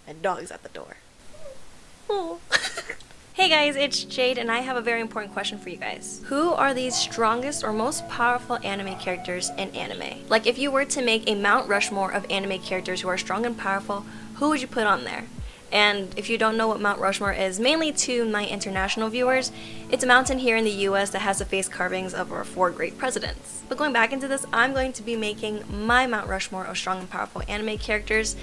and dogs at the door. Oh. Hey guys, it's Jade, and I have a very important question for you guys. Who are the strongest or most powerful anime characters in anime? Like, if you were to make a Mount Rushmore of anime characters who are strong and powerful, who would you put on there? And if you don't know what Mount Rushmore is, mainly to my international viewers, it's a mountain here in the US that has the face carvings of our 4 great presidents. But going back into this, I'm going to be making my Mount Rushmore of strong and powerful anime characters,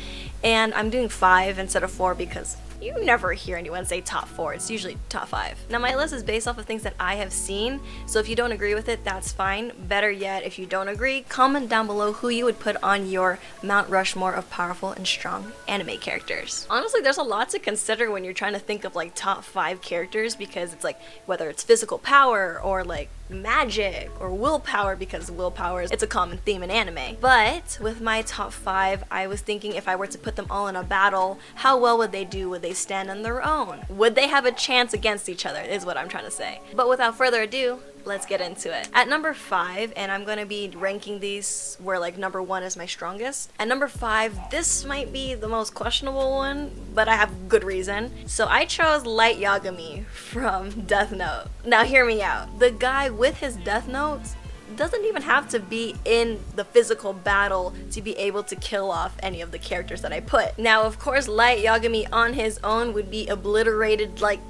and I'm doing 5 instead of 4 because you never hear anyone say top 4, it's usually top 5. Now my list is based off of things that I have seen, so if you don't agree with it, that's fine. Better yet, if you don't agree, comment down below who you would put on your Mount Rushmore of powerful and strong anime characters. Honestly, there's a lot to consider when you're trying to think of like top 5 characters, because it's like whether it's physical power or like magic or willpower, because willpower it's a common theme in anime. But with my top 5, I was thinking if I were to put them all in a battle, how well would they do? Would they stand on their own? Would they have a chance against each other, is what I'm trying to say. But without further ado, let's get into it. At number 5, and I'm gonna be ranking these where like number 1 is my strongest. At number 5, this might be the most questionable one, but I have good reason. So I chose Light Yagami from Death Note. Now hear me out. The guy with his Death Notes doesn't even have to be in the physical battle to be able to kill off any of the characters that I put. Now of course Light Yagami on his own would be obliterated like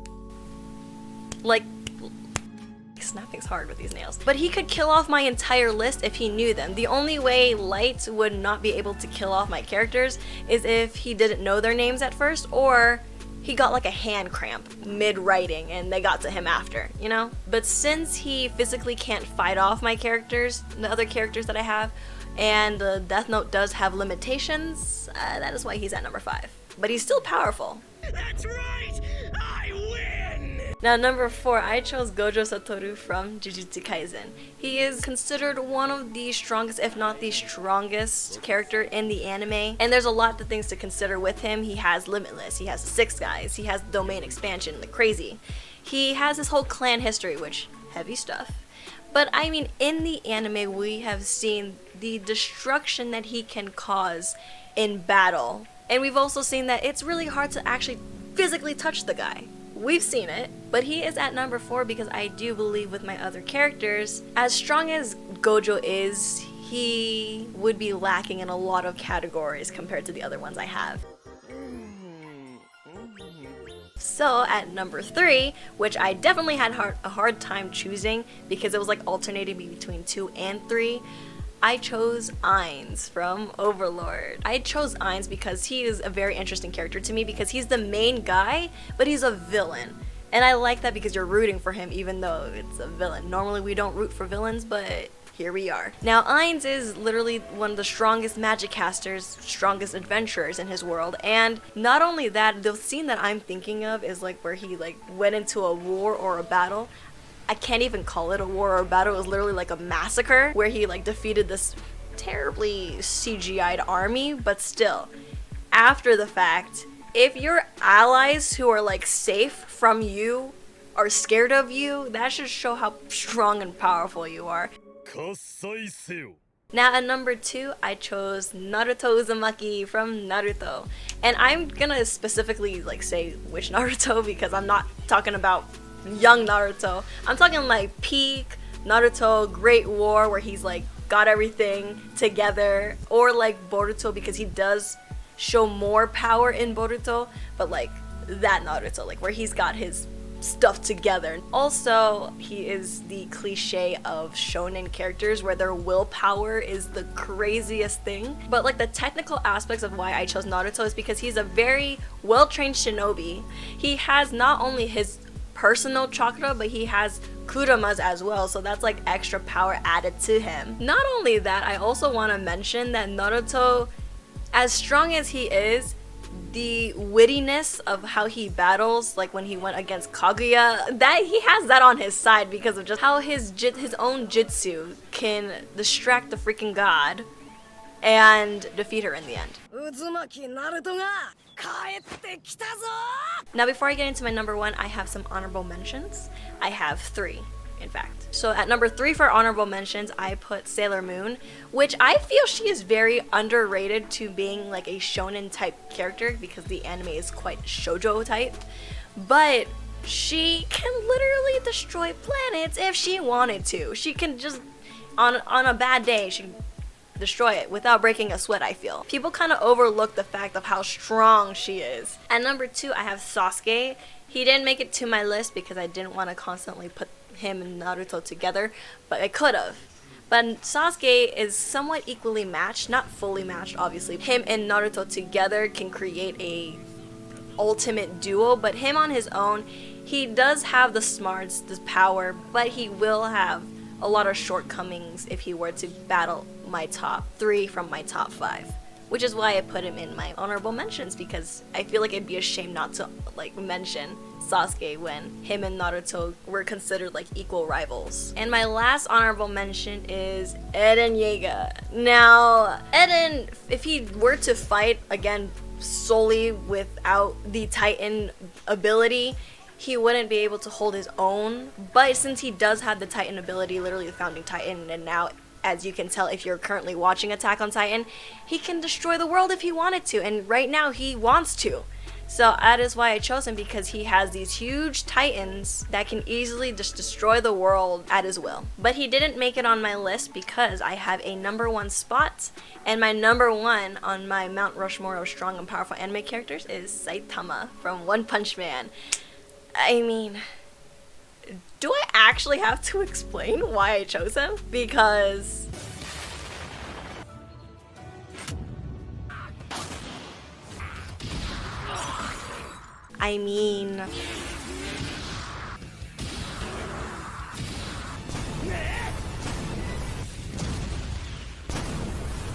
snapping's hard with these nails. But he could kill off my entire list if he knew them. The only way Light would not be able to kill off my characters is if he didn't know their names at first, or he got like a hand cramp mid-writing and they got to him after, you know? But since he physically can't fight off my characters, the other characters that I have, and the Death Note does have limitations, that is why he's at number 5. But he's still powerful. That's right! I win! Now number 4, I chose Gojo Satoru from Jujutsu Kaisen. He is considered one of the strongest, if not the strongest character in the anime. And there's a lot of things to consider with him. He has Limitless, he has the 6 guys, he has domain expansion, like crazy. He has his whole clan history, which, heavy stuff. But I mean, in the anime we have seen the destruction that he can cause in battle. And we've also seen that it's really hard to actually physically touch the guy. We've seen it, but he is at number 4 because I do believe with my other characters, as strong as Gojo is, he would be lacking in a lot of categories compared to the other ones I have. So at number 3, which I definitely had a hard time choosing because it was like alternating between 2 and 3, I chose Ainz from Overlord. I chose Ainz because he is a very interesting character to me because he's the main guy, but he's a villain. And I like that because you're rooting for him even though it's a villain. Normally we don't root for villains, but here we are. Now Ainz is literally one of the strongest magic casters, strongest adventurers in his world. And not only that, the scene that I'm thinking of is like where he like went into a war or a battle. I can't even call it a war or a battle. It was literally like a massacre where he like defeated this terribly CGI'd army, but still, after the fact, if your allies who are like safe from you are scared of you, that should show how strong and powerful you are. Now at number 2, I chose Naruto Uzumaki from Naruto. And I'm gonna specifically like say which Naruto because I'm not talking about young Naruto. I'm talking like peak Naruto, Great War, where he's like got everything together, or like Boruto because he does show more power in Boruto, but like that Naruto, like where he's got his stuff together. Also, he is the cliche of shonen characters where their willpower is the craziest thing. But like the technical aspects of why I chose Naruto is because he's a very well-trained shinobi. He has not only his personal chakra, but he has Kurama's as well, so that's like extra power added to him. Not only that, I also want to mention that Naruto, as strong as he is, the wittiness of how he battles, like when he went against Kaguya, that he has that on his side because of just how his own jutsu can distract the freaking god and defeat her in the end. Now before I get into my number 1, I have some honorable mentions. I have 3. in fact. So at number 3 for honorable mentions, I put Sailor Moon, which I feel she is very underrated to being like a shonen type character because the anime is quite shoujo type. But she can literally destroy planets if she wanted to. She can just, on a bad day, she can destroy it without breaking a sweat, I feel. People kind of overlook the fact of how strong she is. At number 2, I have Sasuke. He didn't make it to my list because I didn't want to constantly put him and Naruto together, but I could have. But Sasuke is somewhat equally matched, not fully matched obviously. Him and Naruto together can create a ultimate duo, but him on his own, he does have the smarts, the power, but he will have a lot of shortcomings if he were to battle my top 3 from my top 5, which is why I put him in my honorable mentions, because I feel like it'd be a shame not to like mention Sasuke when him and Naruto were considered like equal rivals. And my last honorable mention is Eren Yeager. Now, Eren, if he were to fight again solely without the Titan ability, he wouldn't be able to hold his own. But since he does have the Titan ability, literally the founding Titan, and now, as you can tell if you're currently watching Attack on Titan, he can destroy the world if he wanted to, and right now he wants to. So that is why I chose him, because he has these huge titans that can easily just destroy the world at his will. But he didn't make it on my list because I have a number 1 spot, and my number 1 on my Mount Rushmore of strong and powerful anime characters is Saitama from One Punch Man. I mean, do I actually have to explain why I chose him? Because I mean,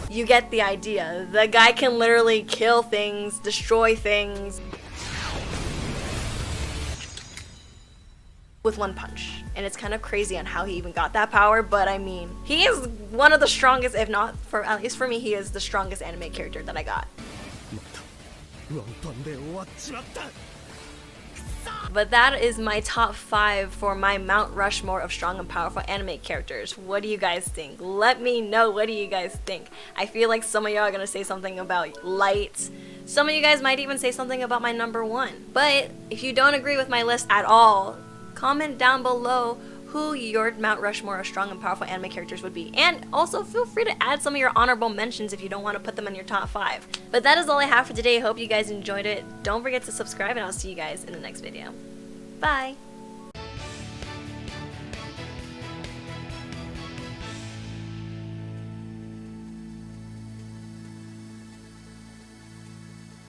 you get the idea. The guy can literally kill things, destroy things with one punch. And it's kind of crazy on how he even got that power, but I mean, he is one of the strongest, if not, for at least for me, he is the strongest anime character that I got. But that is my top 5 for my Mount Rushmore of strong and powerful anime characters. What do you guys think? Let me know, what do you guys think? I feel like some of y'all are gonna say something about Light. Some of you guys might even say something about my number 1. But if you don't agree with my list at all, comment down below who your Mount Rushmore of strong and powerful anime characters would be. And also feel free to add some of your honorable mentions if you don't want to put them in your top 5. But that is all I have for today. I hope you guys enjoyed it. Don't forget to subscribe, and I'll see you guys in the next video. Bye!